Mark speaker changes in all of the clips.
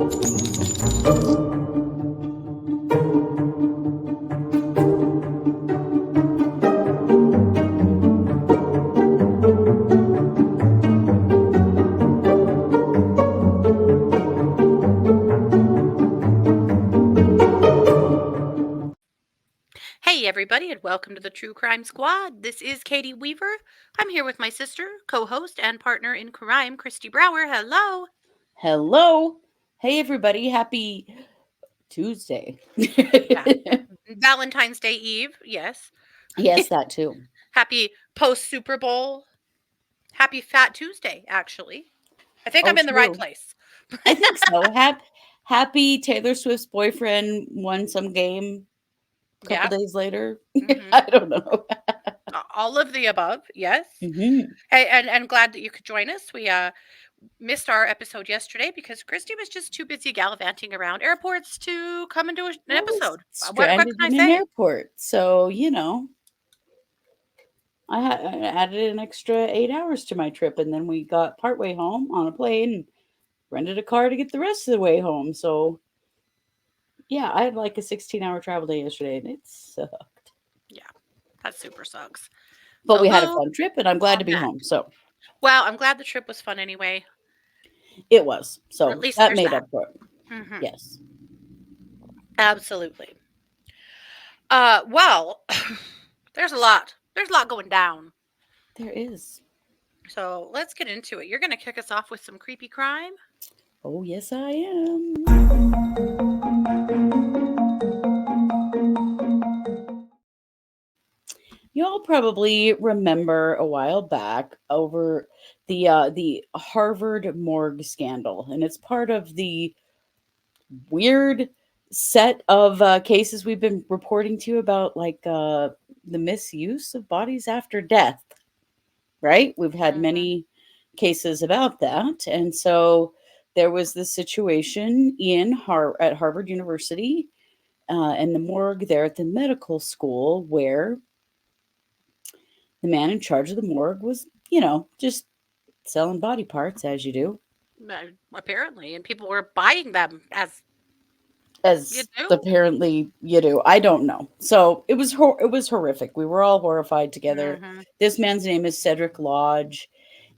Speaker 1: Hey, everybody, and welcome to the True Crime Squad. This is Katie Weaver. I'm here with my sister, co host, and partner in crime, Christy Brower. Hello.
Speaker 2: Hello. Hey, everybody. Happy Tuesday.
Speaker 1: Yeah. Valentine's Day Eve. Yes.
Speaker 2: Yes, that too.
Speaker 1: Happy post Super Bowl. Happy Fat Tuesday, actually. I think I'm
Speaker 2: Oh,
Speaker 1: in the right
Speaker 2: true.
Speaker 1: place.
Speaker 2: I think so. Happy Taylor Swift's boyfriend won some game a couple
Speaker 1: Yeah.
Speaker 2: days later.
Speaker 1: Hmm.
Speaker 2: I don't know.
Speaker 1: All of the above. Yes.
Speaker 2: Hmm.
Speaker 1: Hey, and glad that you could join us. We missed our episode yesterday because Christy was just too busy gallivanting around airports to come and do an
Speaker 2: I was
Speaker 1: episode. What
Speaker 2: stranded
Speaker 1: can I
Speaker 2: in an
Speaker 1: say?
Speaker 2: airport. So, I added an extra 8 hours to my trip. And then we got partway home on a plane and rented a car to get the rest of the way home. So, yeah, I had like a 16-hour travel day yesterday and it sucked.
Speaker 1: Yeah, that super sucks.
Speaker 2: But
Speaker 1: So
Speaker 2: we had a
Speaker 1: who
Speaker 2: fun trip and I'm glad to
Speaker 1: on
Speaker 2: be
Speaker 1: that?
Speaker 2: home. So
Speaker 1: Well, I'm glad the trip was fun anyway.
Speaker 2: it was.
Speaker 1: At
Speaker 2: So
Speaker 1: least
Speaker 2: that
Speaker 1: there's
Speaker 2: made
Speaker 1: that.
Speaker 2: up for it.
Speaker 1: Hmm.
Speaker 2: Yes.
Speaker 1: Absolutely. Well, there's a lot. There's a lot going down.
Speaker 2: There is.
Speaker 1: So let's get into it. You're going to kick us off with some creepy crime.
Speaker 2: Oh, yes, I am. Y'all probably remember a while back over the Harvard morgue scandal, and it's part of the weird set of cases we've been reporting to you about, like the misuse of bodies after death. Right? We've had
Speaker 1: Hmm.
Speaker 2: many cases about that, and so there was this situation at Harvard University and the morgue there at the medical school where the man in charge of the morgue was, just selling body parts as you do,
Speaker 1: Apparently, and people were buying them as you
Speaker 2: as
Speaker 1: do.
Speaker 2: apparently you do. I don't know. So it was horrific. We were all horrified together.
Speaker 1: Hmm.
Speaker 2: This man's name is Cedric Lodge,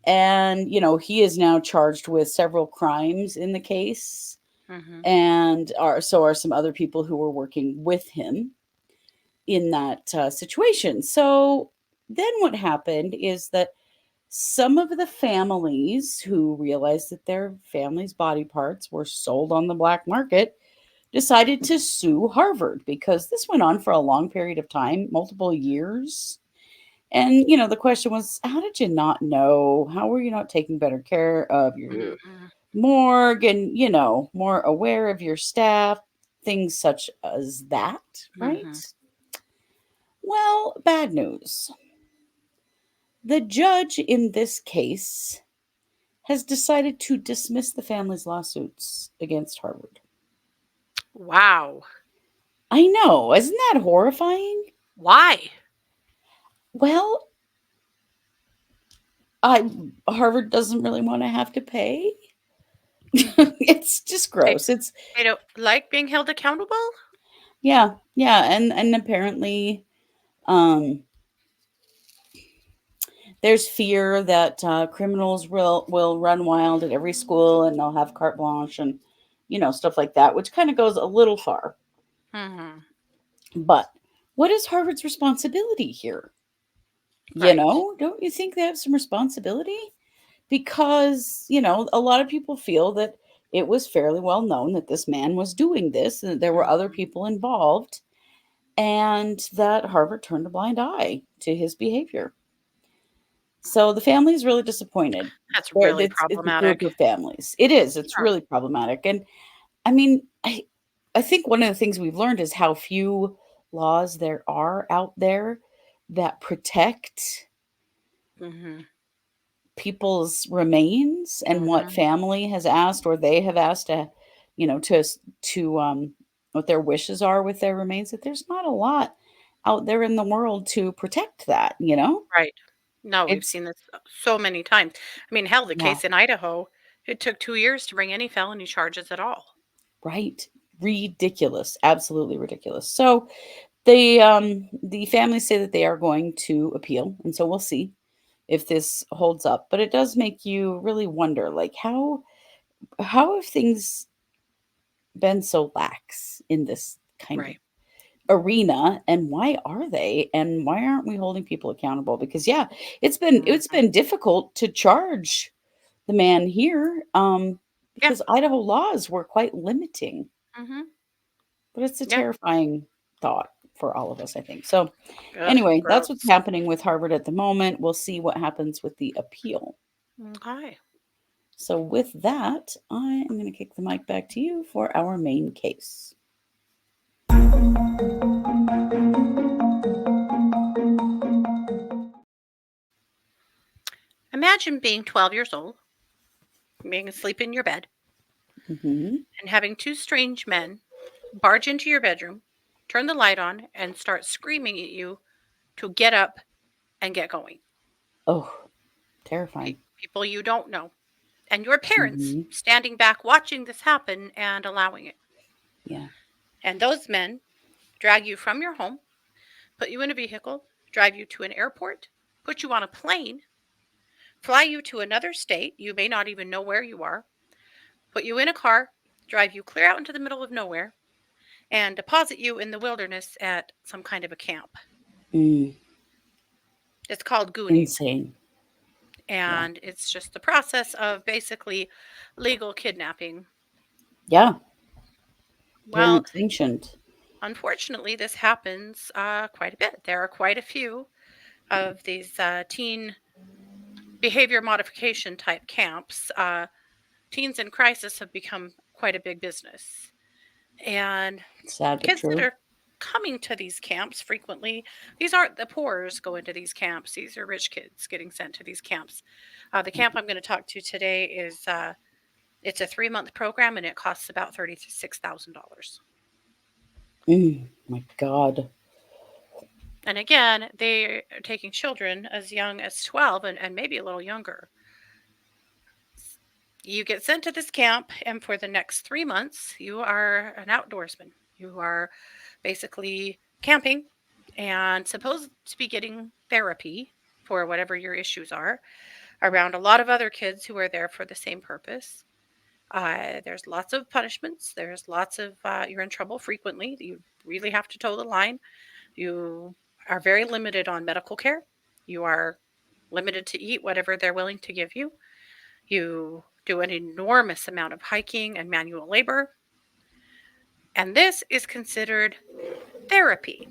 Speaker 2: and he is now charged with several crimes in the case,
Speaker 1: Hmm.
Speaker 2: and are some other people who were working with him in that situation. So then what happened is that some of the families who realized that their family's body parts were sold on the black market decided to sue Harvard because this went on for a long period of time, multiple years. And, the question was, how did you not know? How were you not taking better care of your
Speaker 1: Hmm.
Speaker 2: morgue and, more aware of your staff? Things such as that,
Speaker 1: Hmm.
Speaker 2: right? Well, bad news. The judge in this case has decided to dismiss the family's lawsuits against Harvard.
Speaker 1: Wow.
Speaker 2: I know, isn't that horrifying?
Speaker 1: Why?
Speaker 2: Well, I Harvard doesn't really want to have to pay. It's just
Speaker 1: They,
Speaker 2: gross. It's
Speaker 1: they don't like being held accountable?
Speaker 2: yeah, and apparently um there's fear that criminals will run wild at every school and they'll have carte blanche and stuff like that, which kind of goes a little far.
Speaker 1: Hmm.
Speaker 2: But what is Harvard's responsibility here?
Speaker 1: Right.
Speaker 2: Don't you think they have some responsibility? Because, a lot of people feel that it was fairly well known that this man was doing this and that there were other
Speaker 1: Hmm.
Speaker 2: people involved and that Harvard turned a blind eye to his behavior. So the family is really disappointed.
Speaker 1: That's really
Speaker 2: It's a group
Speaker 1: problematic.
Speaker 2: of families. It is. It's
Speaker 1: Sure.
Speaker 2: really problematic. And I mean, I think one of the things we've learned is how few laws there are out there that protect
Speaker 1: Hmm.
Speaker 2: people's remains and what
Speaker 1: Hmm.
Speaker 2: family has asked or they have asked to, what their wishes are with their remains, that there's not a lot out there in the world to protect that.
Speaker 1: Right. No, we've
Speaker 2: It's
Speaker 1: seen this so many times. I mean, hell, the
Speaker 2: yeah.
Speaker 1: case in Idaho, it took 2 years to bring any felony charges at all.
Speaker 2: Right. Ridiculous. Absolutely ridiculous. So the families say that they are going to appeal, and so we'll see if this holds up. But it does make you really wonder, like how have things been so lax in this kind of
Speaker 1: Right.
Speaker 2: arena, and why are they, and why aren't we holding people accountable? Because yeah, it's
Speaker 1: Mhm.
Speaker 2: been difficult to charge the man here,
Speaker 1: Yeah.
Speaker 2: because Idaho laws were quite limiting.
Speaker 1: Mhm.
Speaker 2: But it's a
Speaker 1: Yeah.
Speaker 2: terrifying thought for all of us, I think. So
Speaker 1: Ugh,
Speaker 2: anyway, that's what's
Speaker 1: gross.
Speaker 2: happening with Harvard at the moment. We'll see what happens with the appeal.
Speaker 1: Okay.
Speaker 2: So with that, I am going to kick the mic back to you for our main case.
Speaker 1: Imagine being 12 years old, being asleep in your bed,
Speaker 2: Hmm.
Speaker 1: and having two strange men barge into your bedroom, turn the light on, and start screaming at you to get up and get going.
Speaker 2: Oh, terrifying.
Speaker 1: People you don't know. And your parents
Speaker 2: Hmm.
Speaker 1: standing back watching this happen and allowing it.
Speaker 2: Yeah.
Speaker 1: And those men drag you from your home, put you in a vehicle, drive you to an airport, put you on a plane, fly you to another state. You may not even know where you are, put you in a car, drive you clear out into the middle of nowhere, and deposit you in the wilderness at some kind of a camp.
Speaker 2: Mm,
Speaker 1: It's called gooning.
Speaker 2: insane. Yeah.
Speaker 1: And it's just the process of basically legal kidnapping.
Speaker 2: Yeah.
Speaker 1: Well,
Speaker 2: Parent sanctioned.
Speaker 1: unfortunately, this happens quite a bit. There are quite a few of these teen behavior modification type camps. Teens in crisis have become quite a big business. And
Speaker 2: Sad but
Speaker 1: kids that
Speaker 2: true.
Speaker 1: are coming to these camps frequently, these aren't the poor's going to these camps. These are rich kids getting sent to these camps. The camp I'm going to talk to today is it's a 3-month program and it costs about $36,000.
Speaker 2: My God.
Speaker 1: And again, they are taking children as young as 12 and maybe a little younger. You get sent to this camp, and for the next 3 months, you are an outdoorsman. You are basically camping and supposed to be getting therapy for whatever your issues are around a lot of other kids who are there for the same purpose. There's lots of punishments. There's lots of, you're in trouble frequently. You really have to toe the line. You are very limited on medical care. You are limited to eat whatever they're willing to give you. You do an enormous amount of hiking and manual labor. And this is considered therapy.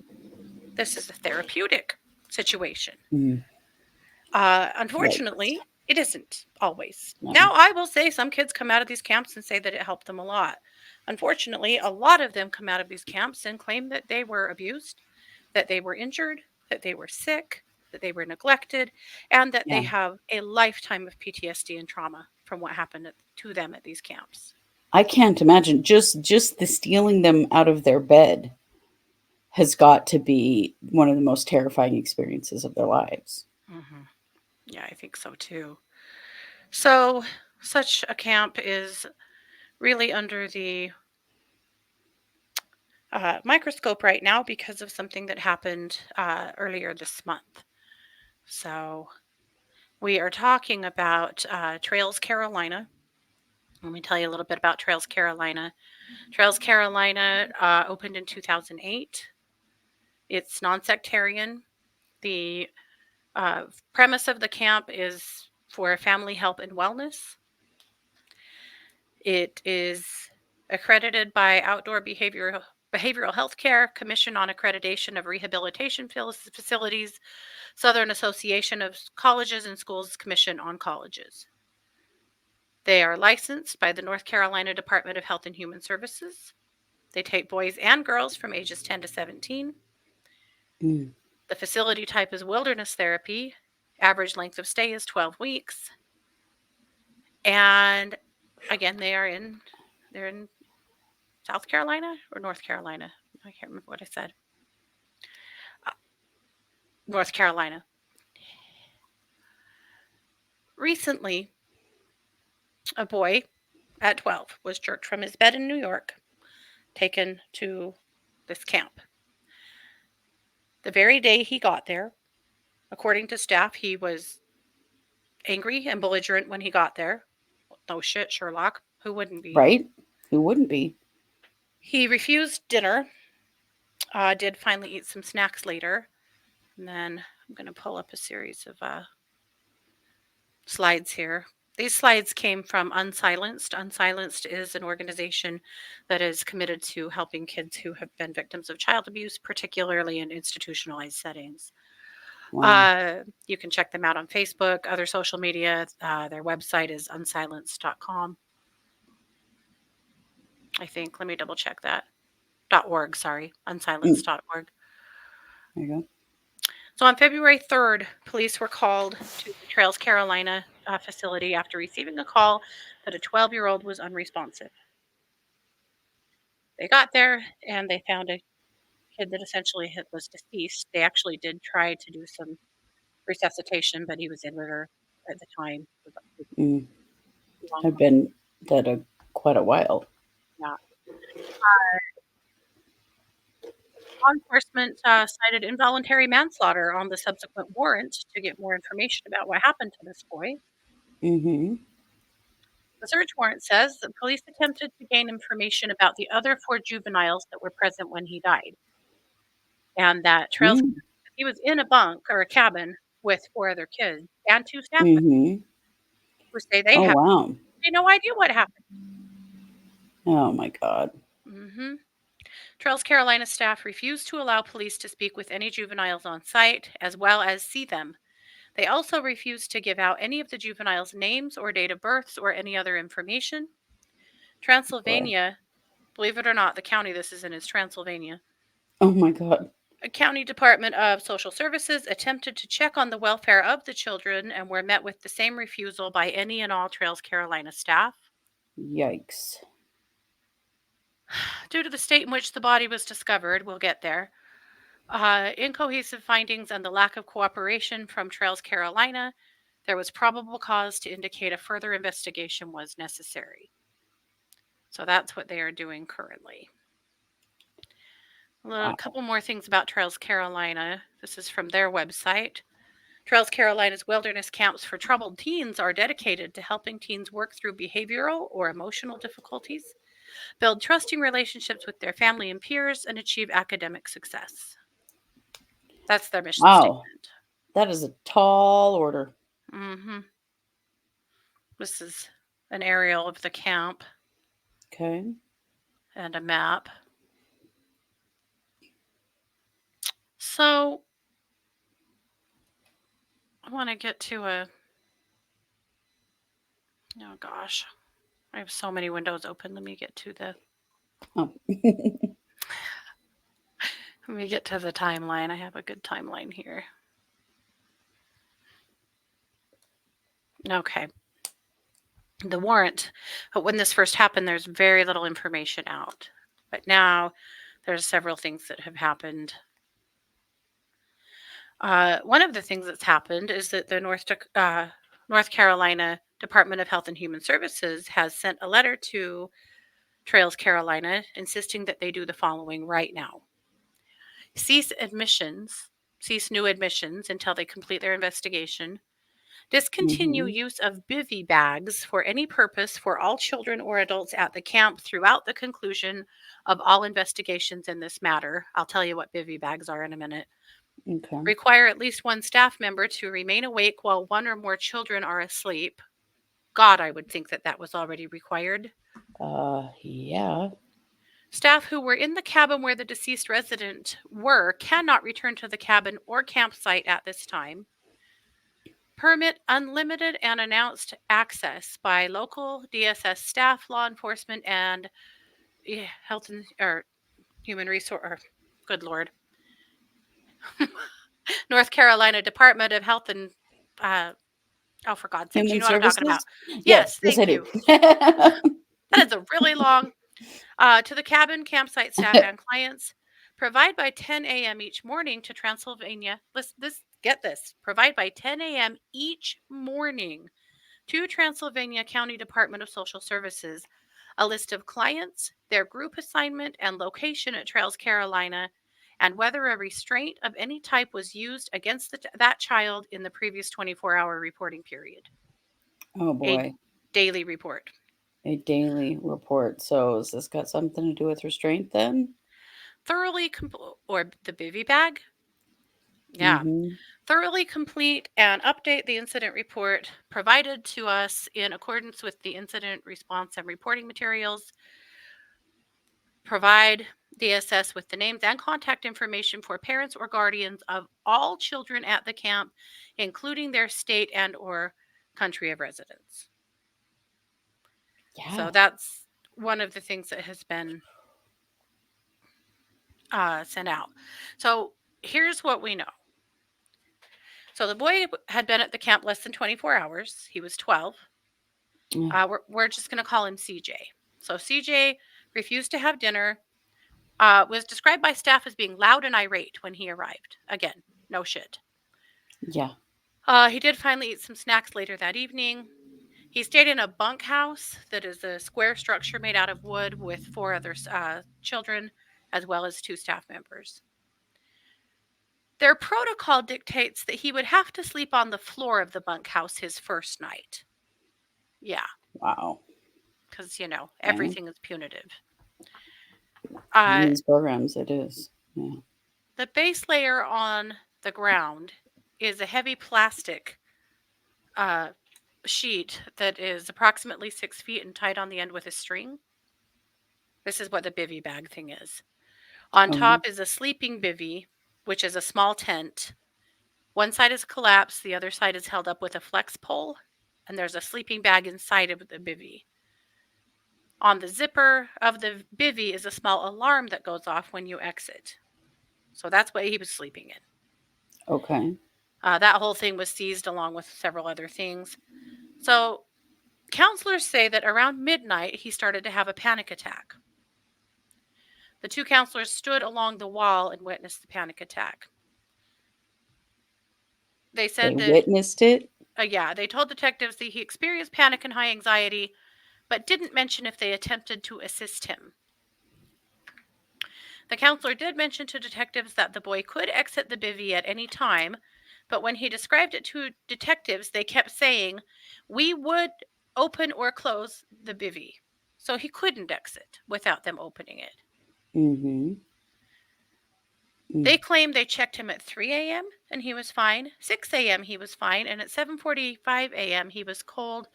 Speaker 1: This is a therapeutic situation.
Speaker 2: Mm, yikes.
Speaker 1: Unfortunately, it isn't always.
Speaker 2: No.
Speaker 1: Now, I will say some kids come out of these camps and say that it helped them a lot. Unfortunately, a lot of them come out of these camps and claim that they were abused, that they were injured, that they were sick, that they were neglected, and that they
Speaker 2: Yeah.
Speaker 1: have a lifetime of PTSD and trauma from what happened to them at these camps.
Speaker 2: I can't imagine just the stealing them out of their bed has got to be one of the most terrifying experiences of their lives.
Speaker 1: Hmm. Yeah, I think so too. So, such a camp is really under the microscope right now because of something that happened earlier this month. So, we are talking about Trails Carolina. Let me tell you a little bit about Trails Carolina. Trails Carolina opened in 2008. It's non sectarian. The premise of the camp is for family help and wellness. It is accredited by Outdoor Behavioral Health Care Commission on Accreditation of Rehabilitation Facilities, Southern Association of Colleges and Schools Commission on Colleges. They are licensed by the North Carolina Department of Health and Human Services. They take boys and girls from ages 10 to 17.
Speaker 2: Mm.
Speaker 1: The facility type is wilderness therapy. Average length of stay is 12 weeks. And again, they're in South Carolina or North Carolina. I can't remember what I said. Uh, North Carolina. Recently, a boy at 12 was jerked from his bed in New York, taken to this camp. The very day he got there, according to staff, he was angry and belligerent when he got there. No shit, Sherlock. Who wouldn't be?
Speaker 2: Right? Who wouldn't be?
Speaker 1: He refused dinner, did finally eat some snacks later. And then I'm going to pull up a series of slides here. These slides came from Unsilenced. Unsilenced is an organization that is committed to helping kids who have been victims of child abuse, particularly in institutionalized settings.
Speaker 2: Wow.
Speaker 1: You can check them out on Facebook, other social media. Their website is unsilenced.com. I think. Let me double check that. .org, sorry. Unsilenced.org.
Speaker 2: There you go.
Speaker 1: So on February 3rd, police were called to the Trails Carolina facility after receiving a call that a 12-year-old was unresponsive. They got there and they found a kid that essentially was deceased. They actually did try to do some resuscitation, but he was in with her at the time.
Speaker 2: Mm.
Speaker 1: Long,
Speaker 2: I've been dead quite a while.
Speaker 1: yeah. Law enforcement cited involuntary manslaughter on the subsequent warrant to get more information about what happened to this boy.
Speaker 2: Mm-hmm.
Speaker 1: The search warrant says that police attempted to gain information about the other 4 juveniles that were present when he died, and that Trails
Speaker 2: Mm.
Speaker 1: he was in a bunk or a cabin with 4 other kids and 2 staff members
Speaker 2: Mm-hmm.
Speaker 1: who say
Speaker 2: Oh, wow.
Speaker 1: no idea what happened.
Speaker 2: Oh, my God.
Speaker 1: Mm-hmm. Trails Carolina staff refused to allow police to speak with any juveniles on site as well as see them. They also refused to give out any of the juveniles' names or date of births or any other information.
Speaker 2: Boy.
Speaker 1: Transylvania, believe it or not, the county this is in is Transylvania.
Speaker 2: Oh, my God.
Speaker 1: A county Department of Social Services attempted to check on the welfare of the children and were met with the same refusal by any and all Trails Carolina staff.
Speaker 2: Yikes.
Speaker 1: Due to the state in which the body was discovered, we'll get there, incohesive findings and the lack of cooperation from Trails Carolina, there was probable cause to indicate a further investigation was necessary. So that's what they are doing currently. A
Speaker 2: Wow.
Speaker 1: couple more things about Trails Carolina. This is from their website. Trails Carolina's wilderness camps for troubled teens are dedicated to helping teens work through behavioral or emotional difficulties, build trusting relationships with their family and peers, and achieve academic success. That's their mission
Speaker 2: Wow.
Speaker 1: statement.
Speaker 2: That is a tall order.
Speaker 1: Mm-hmm. This is an aerial of the camp
Speaker 2: Okay.
Speaker 1: and a map. So I want to get to oh gosh, I have so many windows open. Let me get to
Speaker 2: Oh.
Speaker 1: the timeline. I have a good timeline here. Okay. The warrant, but when this first happened, there's very little information out. But now there's several things that have happened. One of the things that's happened is that the North Carolina Department of Health and Human Services has sent a letter to Trails Carolina insisting that they do the following right now. Cease new admissions until they complete their investigation. Discontinue
Speaker 2: Mm-hmm.
Speaker 1: use of bivy bags for any purpose for all children or adults at the camp throughout the conclusion of all investigations in this matter. I'll tell you what bivy bags are in a minute.
Speaker 2: Okay.
Speaker 1: Require at least one staff member to remain awake while one or more children are asleep. God, I would think that that was already required.
Speaker 2: Yeah.
Speaker 1: Staff who were in the cabin where the deceased resident were cannot return to the cabin or campsite at this time. Permit unlimited and announced access by local DSS staff, law enforcement, and health and or human resource. Or, good Lord, North Carolina Department of Health and for God's sakes, you
Speaker 2: Human
Speaker 1: know what I'm talking about.
Speaker 2: services?
Speaker 1: Yes,
Speaker 2: Yes, I
Speaker 1: thank
Speaker 2: do.
Speaker 1: you. That is a really long. To the cabin, campsite staff, and clients, provide by 10 a.m. each morning to Transylvania. Get this. Provide by 10 a.m. each morning to Transylvania County Department of Social Services a list of clients, their group assignment and location at Trails Carolina, and whether a restraint of any type was used against that child in the previous 24-hour reporting period.
Speaker 2: Oh
Speaker 1: A
Speaker 2: boy.
Speaker 1: daily report.
Speaker 2: A daily report. So has this got something to do with restraint then?
Speaker 1: Or the bivy bag? Yeah.
Speaker 2: Mm-hmm.
Speaker 1: Thoroughly complete and update the incident report provided to us in accordance with the incident response and reporting materials. Provide DSS with the names and contact information for parents or guardians of all children at the camp, including their state and or country of residence.
Speaker 2: Yeah.
Speaker 1: So that's one of the things that has been sent out. So here's what we know. So the boy had been at the camp less than 24 hours. He was 12. We're just going to call him CJ. So CJ refused to have dinner, was described by staff as being loud and irate when he arrived. Again, no shit.
Speaker 2: Yeah.
Speaker 1: He did finally eat some snacks later that evening. He stayed in a bunkhouse that is a square structure made out of wood with 4 other children, as well as 2 staff members. Their protocol dictates that he would have to sleep on the floor of the bunkhouse his first night. Yeah.
Speaker 2: Wow.
Speaker 1: Because, everything is punitive.
Speaker 2: In these programs, it is. Yeah.
Speaker 1: The base layer on the ground is a heavy plastic sheet that is approximately 6 feet and tied on the end with a string. This is what the bivy bag thing is. On top is a sleeping bivy, which is a small tent. One side is collapsed, the other side is held up with a flex pole, and there's a sleeping bag inside of the bivy. On the zipper of the bivy is a small alarm that goes off when you exit. So that's what he was sleeping in.
Speaker 2: Okay.
Speaker 1: That whole thing was seized along with several other things. So counselors say that around midnight, he started to have a panic attack. The 2 counselors stood along the wall and witnessed the panic attack. They said
Speaker 2: they witnessed it?
Speaker 1: They told detectives that he experienced panic and high anxiety, but didn't mention if they attempted to assist him. The counselor did mention to detectives that the boy could exit the bivy at any time, but when he described it to detectives, they kept saying, "We would open or close the bivy." So he couldn't exit without them opening it.
Speaker 2: Mm-hmm.
Speaker 1: They claimed they checked him at 3 a.m. and he was fine. 6 a.m. he was fine. And at 7:45 a.m. he was cold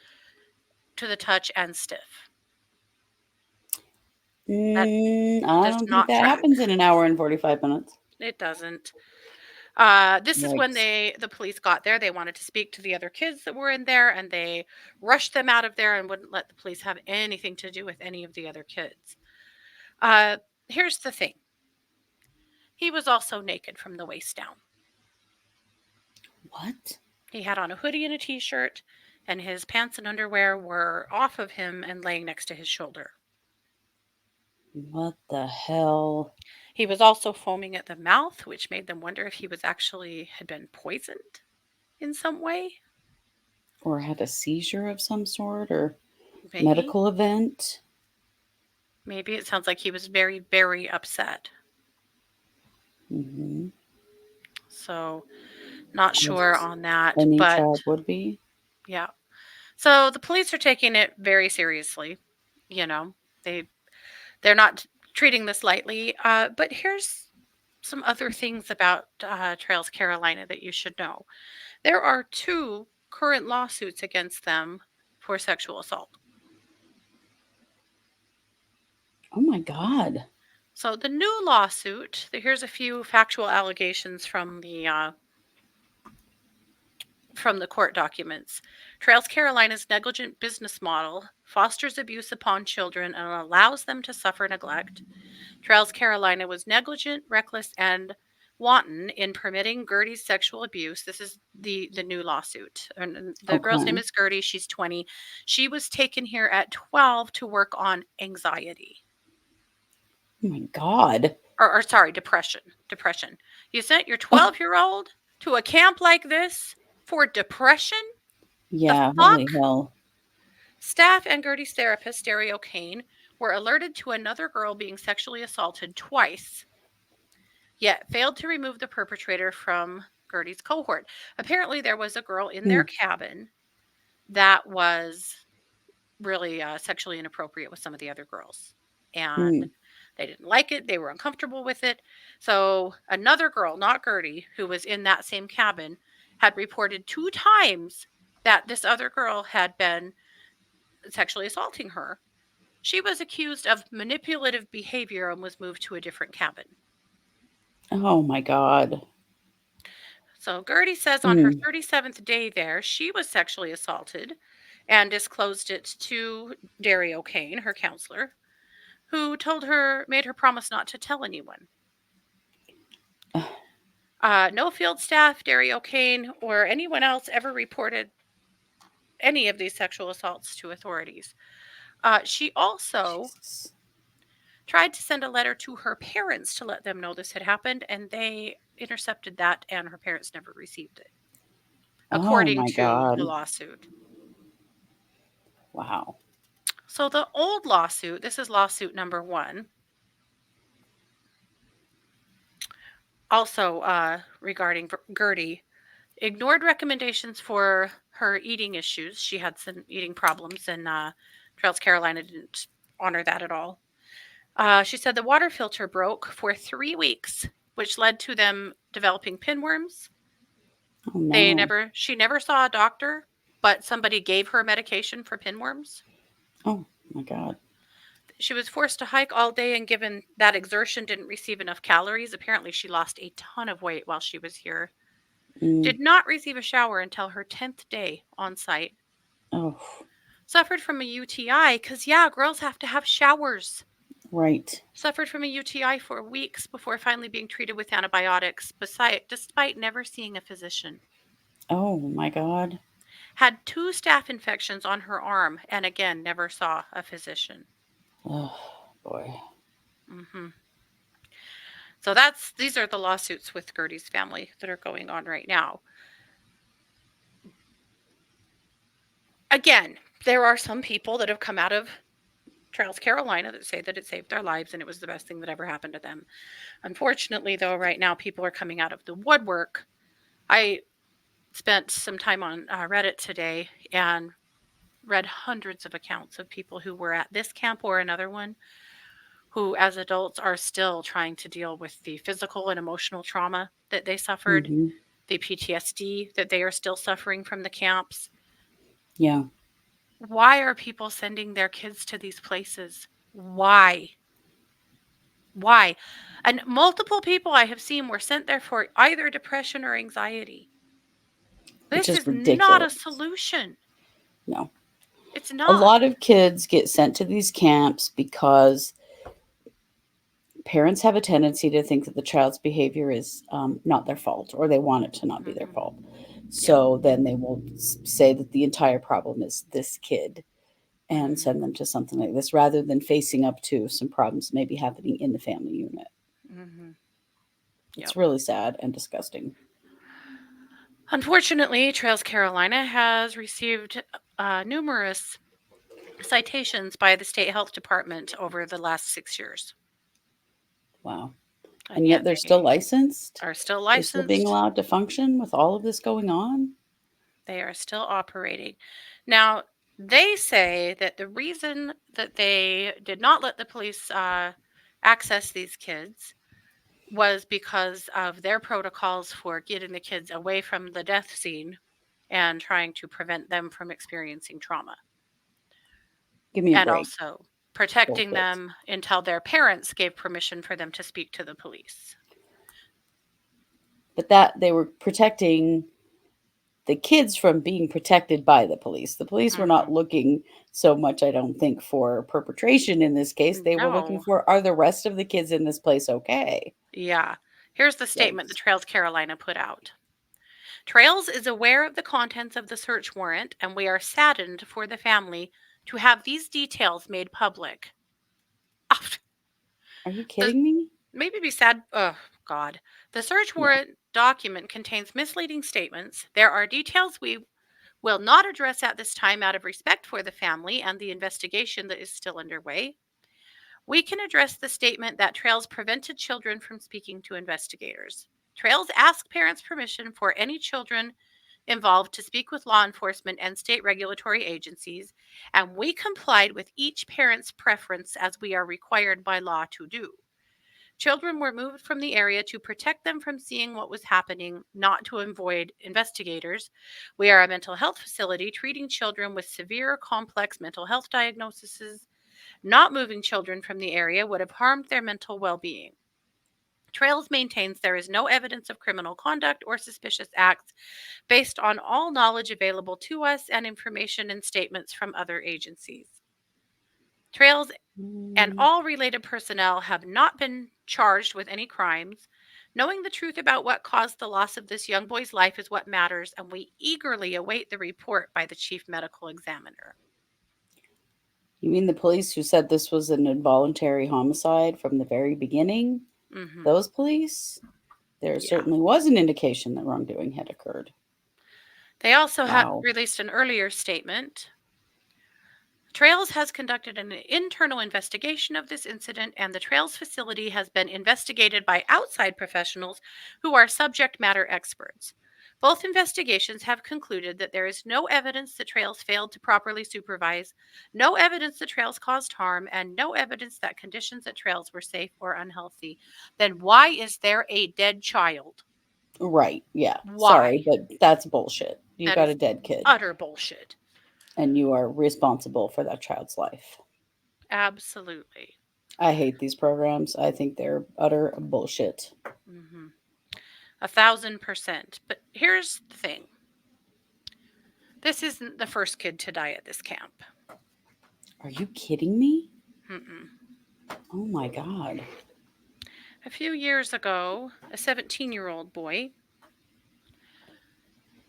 Speaker 1: to the touch and stiff.
Speaker 2: I
Speaker 1: does
Speaker 2: don't think
Speaker 1: not
Speaker 2: that
Speaker 1: track.
Speaker 2: happens in an hour and 45 minutes.
Speaker 1: It doesn't. This is when
Speaker 2: Yikes.
Speaker 1: the police got there. They wanted to speak to the other kids that were in there, and they rushed them out of there and wouldn't let the police have anything to do with any of the other kids. Here's the thing. He was also naked from the waist down.
Speaker 2: What?
Speaker 1: He had on a hoodie and a t-shirt, and his pants and underwear were off of him and laying next to his shoulder.
Speaker 2: What the hell?
Speaker 1: He was also foaming at the mouth, which made them wonder if he was actually had been poisoned in some way.
Speaker 2: Or had a seizure of some sort, or
Speaker 1: Maybe.
Speaker 2: medical event.
Speaker 1: Maybe. It sounds like he was very, very upset.
Speaker 2: Mm-hmm.
Speaker 1: So, not sure on that.
Speaker 2: Any
Speaker 1: but
Speaker 2: child would be.
Speaker 1: Yeah. So the police are taking it very seriously. They're not treating this lightly. But here's some other things about Trails Carolina that you should know. There are 2 current lawsuits against them for sexual assault.
Speaker 2: Oh my God.
Speaker 1: So the new lawsuit, here's a few factual allegations from the court documents. Trails Carolina's negligent business model fosters abuse upon children and allows them to suffer neglect. Trails Carolina was negligent, reckless, and wanton in permitting Gertie's sexual abuse. This is the new lawsuit. And the girl's name is Gertie. She's 20. She was taken here at 12 to work on anxiety.
Speaker 2: Oh my God.
Speaker 1: Or sorry, depression. You sent your 12-year-old to a camp like this for depression? The
Speaker 2: Yeah, holy
Speaker 1: flock
Speaker 2: hell.
Speaker 1: staff and Gertie's therapist, Dario Kane, were alerted to another girl being sexually assaulted twice, yet failed to remove the perpetrator from Gertie's cohort. Apparently, there was a girl in their
Speaker 2: Mm,
Speaker 1: cabin that was really sexually inappropriate with some of the other girls. And
Speaker 2: mm.
Speaker 1: they didn't like it. They were uncomfortable with it. So another girl, not Gertie, who was in that same cabin, had reported 2 times that this other girl had been sexually assaulting her. She was accused of manipulative behavior and was moved to a different cabin.
Speaker 2: Oh my God.
Speaker 1: So Gertie says on her
Speaker 2: Mm.
Speaker 1: 37th day there, she was sexually assaulted and disclosed it to Dario Kane, her counselor, who made her promise not to tell anyone. No field staff, Dario Kane, or anyone else ever reported any of these sexual assaults to authorities. She also
Speaker 2: Jesus.
Speaker 1: tried to send a letter to her parents to let them know this had happened, and they intercepted that, and her parents never received it,
Speaker 2: Oh
Speaker 1: according
Speaker 2: my
Speaker 1: to the
Speaker 2: God.
Speaker 1: lawsuit.
Speaker 2: Wow.
Speaker 1: So the old lawsuit, this is lawsuit number 1, also regarding Gertie, ignored recommendations for her eating issues. She had some eating problems, and Trails Carolina didn't honor that at all. She said the water filter broke for 3 weeks, which led to them developing pinworms.
Speaker 2: Oh no.
Speaker 1: She never saw a doctor, but somebody gave her medication for pinworms.
Speaker 2: Oh my God.
Speaker 1: She was forced to hike all day, and given that exertion, didn't receive enough calories. Apparently, she lost a ton of weight while she was here.
Speaker 2: Mm.
Speaker 1: Did not receive a shower until her 10th day on site.
Speaker 2: Oh,
Speaker 1: Suffered from a UTI because, yeah, girls have to have showers.
Speaker 2: right.
Speaker 1: Suffered from a UTI for weeks before finally being treated with antibiotics, despite never seeing a physician.
Speaker 2: Oh my God.
Speaker 1: Had 2 staph infections on her arm, and again, never saw a physician.
Speaker 2: Oh boy.
Speaker 1: hmm So these are the lawsuits with Gertie's family that are going on right now. Again, there are some people that have come out of Trails Carolina that say that it saved their lives and it was the best thing that ever happened to them. Unfortunately, though, right now people are coming out of the woodwork. I spent some time on Reddit today and read hundreds of accounts of people who were at this camp or another one who, as adults, are still trying to deal with the physical and emotional trauma that they suffered,
Speaker 2: Mm-hmm.
Speaker 1: the PTSD that they are still suffering from the camps.
Speaker 2: Yeah.
Speaker 1: Why are people sending their kids to these places? Why? Why? And multiple people I have seen were sent there for either depression or anxiety.
Speaker 2: Which
Speaker 1: This
Speaker 2: is
Speaker 1: is not a
Speaker 2: ridiculous.
Speaker 1: solution.
Speaker 2: No.
Speaker 1: It's
Speaker 2: A
Speaker 1: not.
Speaker 2: lot of kids get sent to these camps because parents have a tendency to think that the child's behavior is not their fault, or they want it to not be their
Speaker 1: hmm
Speaker 2: fault.
Speaker 1: Yep.
Speaker 2: So then they will say that the entire problem is this kid and
Speaker 1: hmm
Speaker 2: send them to something like this rather than facing up to some problems maybe happening in the family unit.
Speaker 1: hmm
Speaker 2: It's
Speaker 1: Yep.
Speaker 2: really sad and disgusting.
Speaker 1: Unfortunately, Trails Carolina has received numerous citations by the state health department over the last 6 years.
Speaker 2: Wow.
Speaker 1: And
Speaker 2: And yet
Speaker 1: yet
Speaker 2: they're still
Speaker 1: they
Speaker 2: licensed.
Speaker 1: are still
Speaker 2: They're still being
Speaker 1: licensed.
Speaker 2: allowed to function with all of this going on.
Speaker 1: They are still operating. Now, they say that the reason that they did not let the police access these kids was because of their protocols for getting the kids away from the death scene and trying to prevent them from experiencing trauma,
Speaker 2: Give me a
Speaker 1: and
Speaker 2: break.
Speaker 1: also protecting
Speaker 2: Bullshit.
Speaker 1: them until their parents gave permission for them to speak to the police.
Speaker 2: But that they were protecting the kids from being protected by the police. The police were not
Speaker 1: hmm
Speaker 2: looking so much, I don't think, for perpetration in this case. They were looking
Speaker 1: No.
Speaker 2: for, are the rest of the kids in this place okay?
Speaker 1: Yeah. Here's the statement the
Speaker 2: Yikes.
Speaker 1: Trails Carolina put out. Trails is aware of the contents of the search warrant, and we are saddened for the family to have these details made public.
Speaker 2: Are you
Speaker 1: the
Speaker 2: kidding me?
Speaker 1: maybe be sad. Oh, God. The search
Speaker 2: Yeah.
Speaker 1: warrant document contains misleading statements. There are details we will not address at this time out of respect for the family and the investigation that is still underway. We can address the statement that Trails prevented children from speaking to investigators. Trails asked parents permission for any children involved to speak with law enforcement and state regulatory agencies, and we complied with each parent's preference as we are required by law to do. Children were moved from the area to protect them from seeing what was happening, not to avoid investigators. We are a mental health facility treating children with severe, complex mental health diagnoses. Not moving children from the area would have harmed their mental well being. Trails maintains there is no evidence of criminal conduct or suspicious acts based on all knowledge available to us and information and statements from other agencies. Trails and
Speaker 2: Mm.
Speaker 1: all related personnel have not been charged with any crimes. Knowing the truth about what caused the loss of this young boy's life is what matters, and we eagerly await the report by the chief medical examiner.
Speaker 2: You mean the police who said this was an involuntary homicide from the very beginning?
Speaker 1: Hmm.
Speaker 2: Those police? There
Speaker 1: Yeah.
Speaker 2: certainly was an indication that wrongdoing had occurred.
Speaker 1: They also
Speaker 2: Wow.
Speaker 1: released an earlier statement. Trails has conducted an internal investigation of this incident, and the Trails facility has been investigated by outside professionals who are subject matter experts. Both investigations have concluded that there is no evidence the Trails failed to properly supervise, no evidence the Trails caused harm, and no evidence that conditions at Trails were safe or unhealthy. Then why is there a dead child?
Speaker 2: Right. Yeah.
Speaker 1: Why?
Speaker 2: Sorry, but that's bullshit. You
Speaker 1: That
Speaker 2: got
Speaker 1: is
Speaker 2: a dead kid
Speaker 1: utter bullshit.
Speaker 2: and you are responsible for that child's life.
Speaker 1: Absolutely.
Speaker 2: I hate these programs. I think they're utter bullshit.
Speaker 1: Hmm. 1,000%. But here's the thing, this isn't the first kid to die at this camp.
Speaker 2: Are you kidding me?
Speaker 1: Mm-mm.
Speaker 2: Oh my God.
Speaker 1: A few years ago, a 17-year-old boy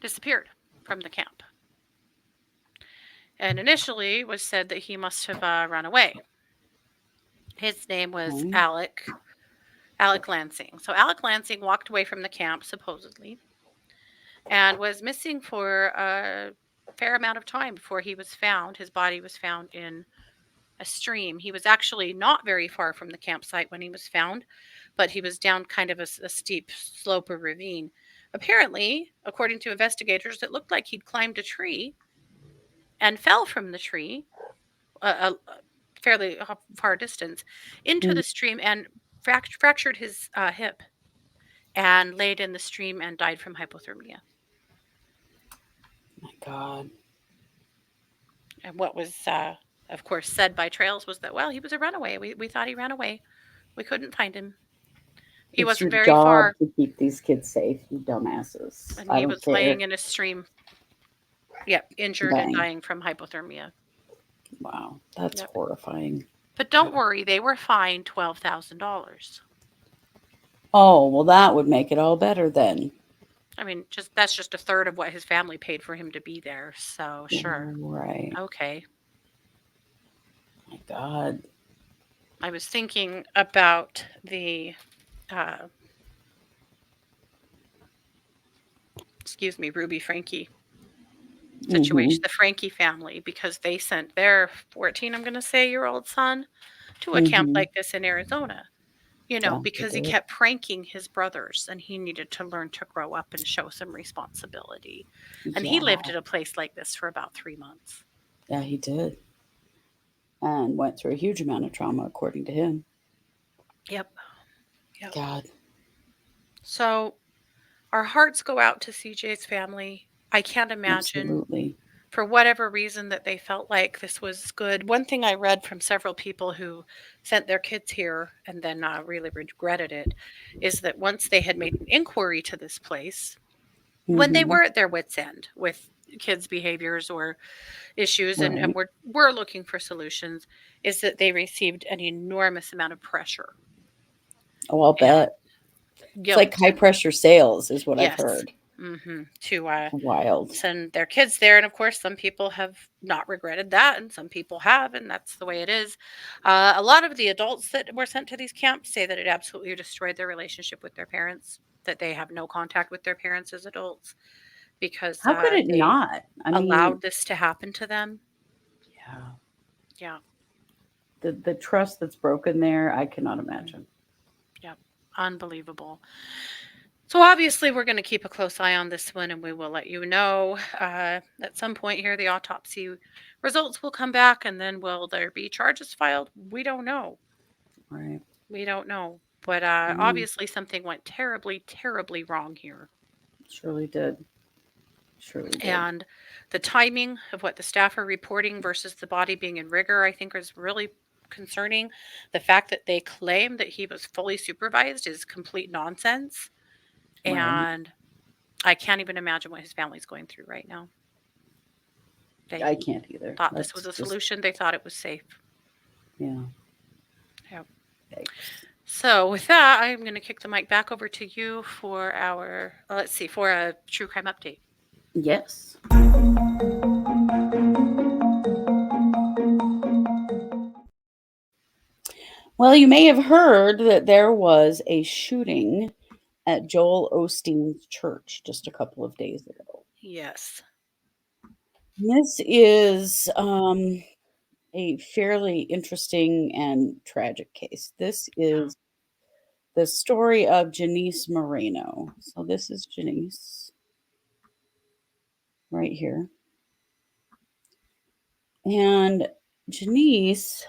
Speaker 1: disappeared from the camp. And initially was said that he must have run away. His name was
Speaker 2: Okay.
Speaker 1: Alec Lansing. So Alec Lansing walked away from the camp, supposedly, and was missing for a fair amount of time before he was found. His body was found in a stream. He was actually not very far from the campsite when he was found, but he was down kind of a steep slope or ravine. Apparently, according to investigators, it looked like he'd climbed a tree and fell from the tree a fairly far distance into
Speaker 2: Mm,
Speaker 1: the stream and fractured his hip and laid in the stream and died from hypothermia.
Speaker 2: my God.
Speaker 1: And what was, of course, said by Trails was that, well, he was a runaway. We thought he ran away. We couldn't find him. He
Speaker 2: It's your
Speaker 1: wasn't very
Speaker 2: job
Speaker 1: far,
Speaker 2: to keep these kids safe, you dumbasses.
Speaker 1: and
Speaker 2: I
Speaker 1: he
Speaker 2: don't
Speaker 1: was laying
Speaker 2: care.
Speaker 1: in a stream, yep, injured and
Speaker 2: Dang.
Speaker 1: dying from hypothermia.
Speaker 2: Wow. That's
Speaker 1: Yep.
Speaker 2: horrifying.
Speaker 1: But don't worry, they were fined $12,000.
Speaker 2: Oh, well, that would make it all better then.
Speaker 1: I mean, just that's just a third of what his family paid for him to be there. So sure,
Speaker 2: Right.
Speaker 1: okay.
Speaker 2: My God.
Speaker 1: I was thinking about the, uh, excuse me, Ruby Frankie
Speaker 2: Mm-hmm.
Speaker 1: situation, the Frankie family, because they sent their 14, I'm going to say, year old son to a camp
Speaker 2: Mm-hmm.
Speaker 1: like this in Arizona,
Speaker 2: Yeah, they
Speaker 1: because he
Speaker 2: did.
Speaker 1: kept pranking his brothers and he needed to learn to grow up and show some responsibility. And he lived
Speaker 2: Yeah.
Speaker 1: at a place like this for about 3 months.
Speaker 2: Yeah, he did. And went through a huge amount of trauma, according to him.
Speaker 1: Yep. Yep.
Speaker 2: God.
Speaker 1: So our hearts go out to CJ's family. I can't imagine
Speaker 2: Absolutely.
Speaker 1: for whatever reason that they felt like this was good. One thing I read from several people who sent their kids here and then really regretted it is that once they had made an inquiry to this place, when they
Speaker 2: Mm-hmm.
Speaker 1: were at their wits' end with kids' behaviors or issues and
Speaker 2: Right.
Speaker 1: were looking for solutions, is that they received an enormous amount of pressure
Speaker 2: Oh, I'll
Speaker 1: and
Speaker 2: bet. It's like
Speaker 1: guilt
Speaker 2: high
Speaker 1: and
Speaker 2: pressure sales, is what I've
Speaker 1: yes.
Speaker 2: heard.
Speaker 1: To
Speaker 2: Wild.
Speaker 1: send their kids there. And of course, some people have not regretted that, and some people have, and that's the way it is. A lot of the adults that were sent to these camps say that it absolutely destroyed their relationship with their parents, that they have no contact with their parents as adults. because
Speaker 2: How could it
Speaker 1: they
Speaker 2: not? I mean,
Speaker 1: allowed this to happen to them.
Speaker 2: yeah,
Speaker 1: Yeah.
Speaker 2: the trust that's broken there, I cannot
Speaker 1: Mm.
Speaker 2: imagine.
Speaker 1: Yep. Unbelievable. So obviously, we're going to keep a close eye on this one, and we will let you know at some point here. The autopsy results will come back, and then will there be charges filed? We don't know.
Speaker 2: Right.
Speaker 1: We don't know. But
Speaker 2: Mm,
Speaker 1: obviously, something went terribly, terribly wrong here.
Speaker 2: surely did. Surely did.
Speaker 1: And the timing of what the staff are reporting versus the body being in rigor, I think, is really concerning. The fact that they claim that he was fully supervised is complete nonsense.
Speaker 2: Right.
Speaker 1: And I can't even imagine what his family's going through right now. They
Speaker 2: I can't either.
Speaker 1: thought this was
Speaker 2: That's
Speaker 1: a
Speaker 2: just,
Speaker 1: solution. They thought it was safe.
Speaker 2: yeah.
Speaker 1: Yep.
Speaker 2: Yikes.
Speaker 1: So with that, I'm going to kick the mic back over to you for our, let's see, for a true crime update.
Speaker 2: Yes. Well, you may have heard that there was a shooting at Joel Osteen's church just a couple of days ago.
Speaker 1: Yes.
Speaker 2: This is a fairly interesting and tragic case. This
Speaker 1: Yeah.
Speaker 2: is the story of Genesse Moreno. So this is Genesse right here. And Genesse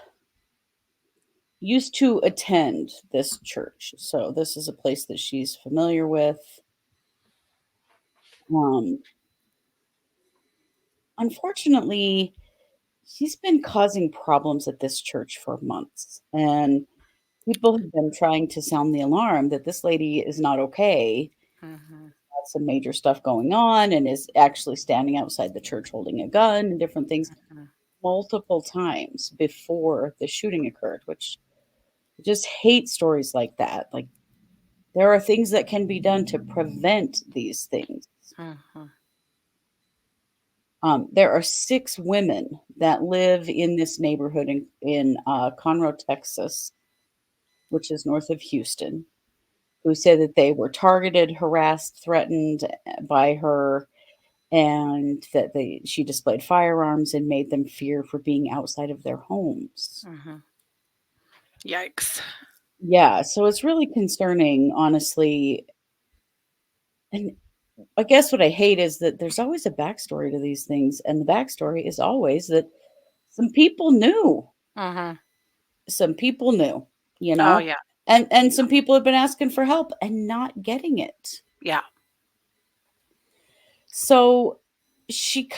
Speaker 2: used to attend this church. So this is a place that she's familiar with. Um, Unfortunately, she's been causing problems at this church for months. And people have been trying to sound the alarm that this lady is not okay.
Speaker 1: Mm-hmm.
Speaker 2: Got some major stuff going on and is actually standing outside the church holding a gun and different things
Speaker 1: Mm-hmm.
Speaker 2: multiple times before the shooting occurred, which I just hate stories like that. Like there are things that can be done to prevent these things.
Speaker 1: Mm-hmm.
Speaker 2: There are 6 women that live in this neighborhood in Conroe, Texas, which is north of Houston, who said that they were targeted, harassed, threatened by her, and that she displayed firearms and made them fear for being outside of their homes.
Speaker 1: Mm-hmm. Yikes.
Speaker 2: Yeah, so it's really concerning, honestly. And I guess what I hate is that there's always a backstory to these things, and the backstory is always that some people knew.
Speaker 1: Mm-hmm.
Speaker 2: Some people knew, you
Speaker 1: Oh,
Speaker 2: know,
Speaker 1: yeah.
Speaker 2: and
Speaker 1: Yeah.
Speaker 2: some people have been asking for help and not getting it.
Speaker 1: Yeah.
Speaker 2: So she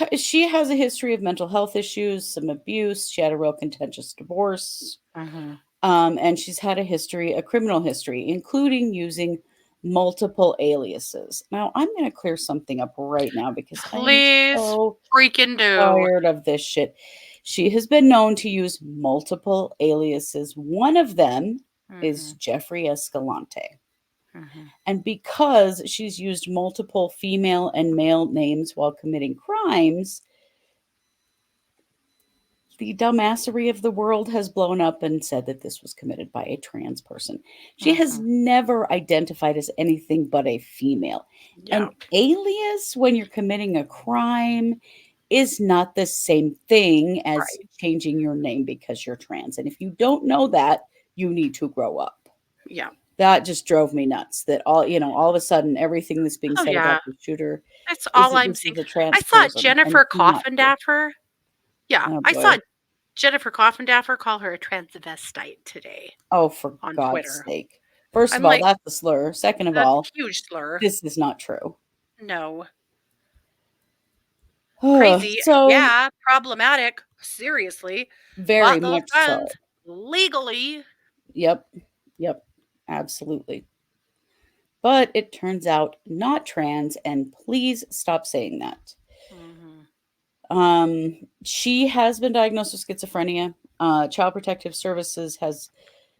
Speaker 2: has a history of mental health issues, some abuse. She had a real contentious divorce,
Speaker 1: Mm-hmm.
Speaker 2: and she's had a criminal history, including using multiple aliases. Now, I'm going to clear something up right now because I am
Speaker 1: Please
Speaker 2: so
Speaker 1: freaking do.
Speaker 2: tired of this shit. She has been known to use multiple aliases. One of them is
Speaker 1: Mm-hmm.
Speaker 2: Jeffrey Escalante.
Speaker 1: Mm-hmm.
Speaker 2: And because she's used multiple female and male names while committing crimes, the dumbassery of the world has blown up and said that this was committed by a trans person. She has
Speaker 1: Mm-hmm.
Speaker 2: never identified as anything but a female.
Speaker 1: Yeah.
Speaker 2: An alias, when you're committing a crime, is not the same thing as
Speaker 1: Right.
Speaker 2: changing your name because you're trans. And if you don't know that, you need to grow up.
Speaker 1: Yeah.
Speaker 2: That just drove me nuts that all of a sudden everything that's being
Speaker 1: Oh,
Speaker 2: said
Speaker 1: yeah.
Speaker 2: about the shooter
Speaker 1: That's
Speaker 2: is
Speaker 1: all
Speaker 2: that
Speaker 1: I'm
Speaker 2: this
Speaker 1: seeing.
Speaker 2: is a
Speaker 1: I
Speaker 2: trans
Speaker 1: saw
Speaker 2: person, and
Speaker 1: Jennifer
Speaker 2: it's not true.
Speaker 1: Coffindaffer. Yeah,
Speaker 2: Oh
Speaker 1: I saw
Speaker 2: boy.
Speaker 1: Jennifer Coffindaffer call her a transvestite today
Speaker 2: Oh, for
Speaker 1: on
Speaker 2: God's
Speaker 1: Twitter.
Speaker 2: sake. First of
Speaker 1: I'm
Speaker 2: all,
Speaker 1: like,
Speaker 2: that's a slur. Second of
Speaker 1: that's
Speaker 2: all,
Speaker 1: a huge slur.
Speaker 2: this is not true.
Speaker 1: No.
Speaker 2: Oh,
Speaker 1: Crazy.
Speaker 2: so
Speaker 1: Yeah. Problematic. Seriously.
Speaker 2: very
Speaker 1: Bought those
Speaker 2: much
Speaker 1: guns
Speaker 2: so.
Speaker 1: legally.
Speaker 2: Yep. Yep. Absolutely. But it turns out not trans, and please stop saying that.
Speaker 1: Mm-hmm.
Speaker 2: She has been diagnosed with schizophrenia. Child Protective Services has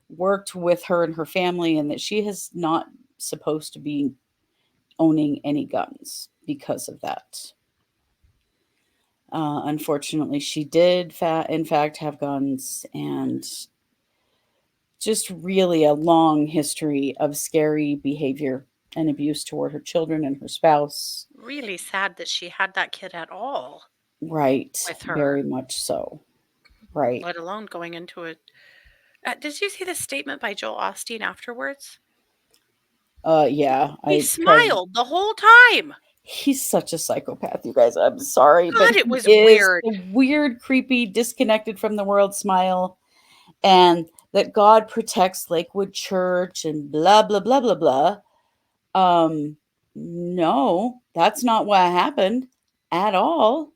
Speaker 2: worked with her and her family, and that she has not supposed to be owning any guns because of that. Unfortunately, she did, in fact, have guns, and just really a long history of scary behavior and abuse toward her children and her spouse.
Speaker 1: Really sad that she had that kid at all
Speaker 2: Right.
Speaker 1: with
Speaker 2: Very
Speaker 1: her,
Speaker 2: much so. Right.
Speaker 1: let alone going into it. Did you see the statement by Joel Osteen afterwards?
Speaker 2: Yeah,
Speaker 1: He
Speaker 2: I tried.
Speaker 1: smiled the whole time.
Speaker 2: He's such a psychopath, you guys. I'm sorry, but
Speaker 1: God, it
Speaker 2: he
Speaker 1: was
Speaker 2: is
Speaker 1: weird.
Speaker 2: the weird, creepy, disconnected from the world smile, and that God protects Lakewood Church and blah blah blah blah blah. No, that's not what happened at all.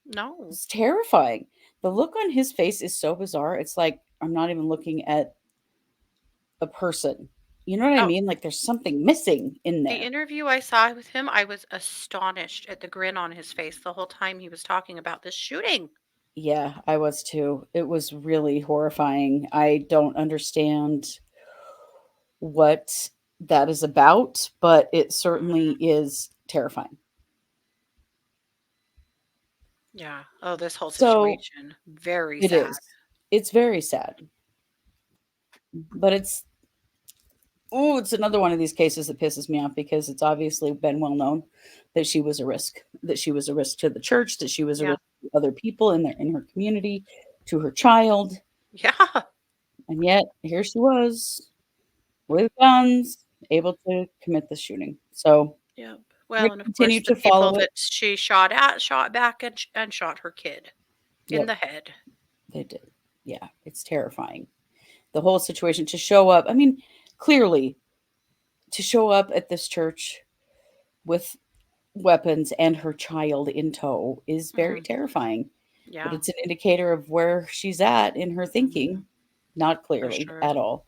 Speaker 1: No,
Speaker 2: It's terrifying. The look on his face is so bizarre. It's like I'm not even looking at a person. You know what I
Speaker 1: oh,
Speaker 2: mean? Like there's something missing in
Speaker 1: the
Speaker 2: there.
Speaker 1: interview I saw with him, I was astonished at the grin on his face the whole time he was talking about this shooting.
Speaker 2: Yeah, I was too. It was really horrifying. I don't understand what that is about, but it certainly
Speaker 1: Mhm.
Speaker 2: is terrifying.
Speaker 1: Yeah. Oh, this whole
Speaker 2: So
Speaker 1: situation, very
Speaker 2: it
Speaker 1: sad.
Speaker 2: is. It's very sad, but it's another one of these cases that pisses me off because it's obviously been well known that she was a risk, that she was a risk to the church, that she was a
Speaker 1: Yeah.
Speaker 2: risk to other people in her community, to her child,
Speaker 1: Yeah.
Speaker 2: and yet here she was with guns, able to commit the shooting. So
Speaker 1: Yep.
Speaker 2: we're
Speaker 1: Well, and
Speaker 2: gonna
Speaker 1: of course,
Speaker 2: continue
Speaker 1: the
Speaker 2: to
Speaker 1: people
Speaker 2: follow it.
Speaker 1: that she shot at shot back and shot her kid in
Speaker 2: Yep,
Speaker 1: the head.
Speaker 2: they did. Yeah, it's terrifying. The whole situation to show up. I mean, clearly to show up at this church with weapons and her child in tow is very
Speaker 1: Hmm.
Speaker 2: terrifying. But
Speaker 1: Yeah.
Speaker 2: it's an indicator of where she's at in her
Speaker 1: Hmm.
Speaker 2: thinking, not
Speaker 1: For
Speaker 2: clearly
Speaker 1: sure.
Speaker 2: at all.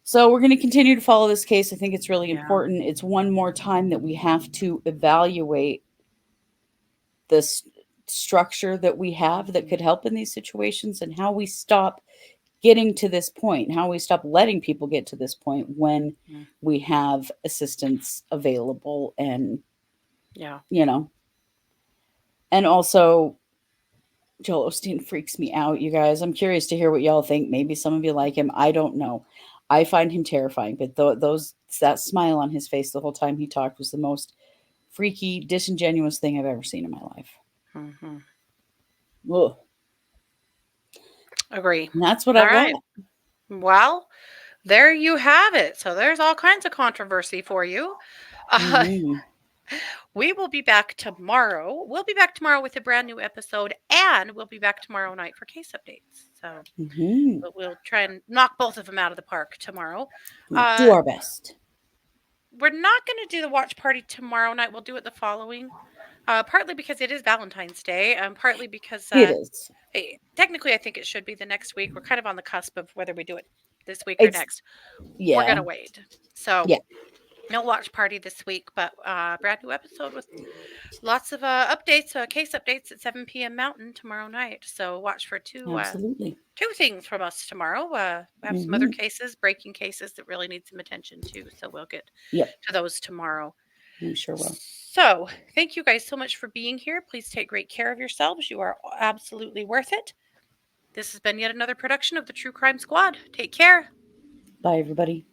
Speaker 2: So we're going to continue to follow this case. I think it's really
Speaker 1: Yeah.
Speaker 2: important. It's one more time that we have to evaluate this structure that we have that
Speaker 1: Hmm.
Speaker 2: could help in these situations and how we stop getting to this point, how we stop letting people get to this point when
Speaker 1: Hmm.
Speaker 2: we have assistance available and,
Speaker 1: Yeah.
Speaker 2: you know, and also Joel Osteen freaks me out, you guys. I'm curious to hear what y'all think. Maybe some of you like him. I don't know. I find him terrifying, but that smile on his face the whole time he talked was the most freaky, disingenuous thing I've ever seen in my life.
Speaker 1: Hmm.
Speaker 2: Ugh.
Speaker 1: Agree.
Speaker 2: And that's what
Speaker 1: All
Speaker 2: I've got.
Speaker 1: right. Well, there you have it. So there's all kinds of controversy for you. Uh,
Speaker 2: Hmm.
Speaker 1: we will be back tomorrow. We'll be back tomorrow with a brand new episode, and we'll be back tomorrow night for case updates. So
Speaker 2: Hmm.
Speaker 1: we'll try and knock both of them out of the park tomorrow.
Speaker 2: We'll do
Speaker 1: Uh,
Speaker 2: our best.
Speaker 1: we're not going to do the watch party tomorrow night. We'll do it the following. Partly because it is Valentine's Day, and partly because
Speaker 2: It is.
Speaker 1: technically I think it should be the next week. We're kind of on the cusp of whether we do it this week or
Speaker 2: It's
Speaker 1: next. We're
Speaker 2: yeah.
Speaker 1: gonna wait. So
Speaker 2: Yeah.
Speaker 1: no watch party this week, but brand new episode with lots of updates, case updates at 7 p.m. Mountain tomorrow night. So watch for
Speaker 2: Absolutely.
Speaker 1: two things from us tomorrow. We have some other
Speaker 2: Hmm.
Speaker 1: cases, breaking cases that really need some attention too. So we'll get
Speaker 2: Yep.
Speaker 1: to those tomorrow.
Speaker 2: We sure will.
Speaker 1: So, thank you guys so much for being here. Please take great care of yourselves. You are absolutely worth it. This has been yet another production of the True Crime Squad. Take care.
Speaker 2: Bye, everybody.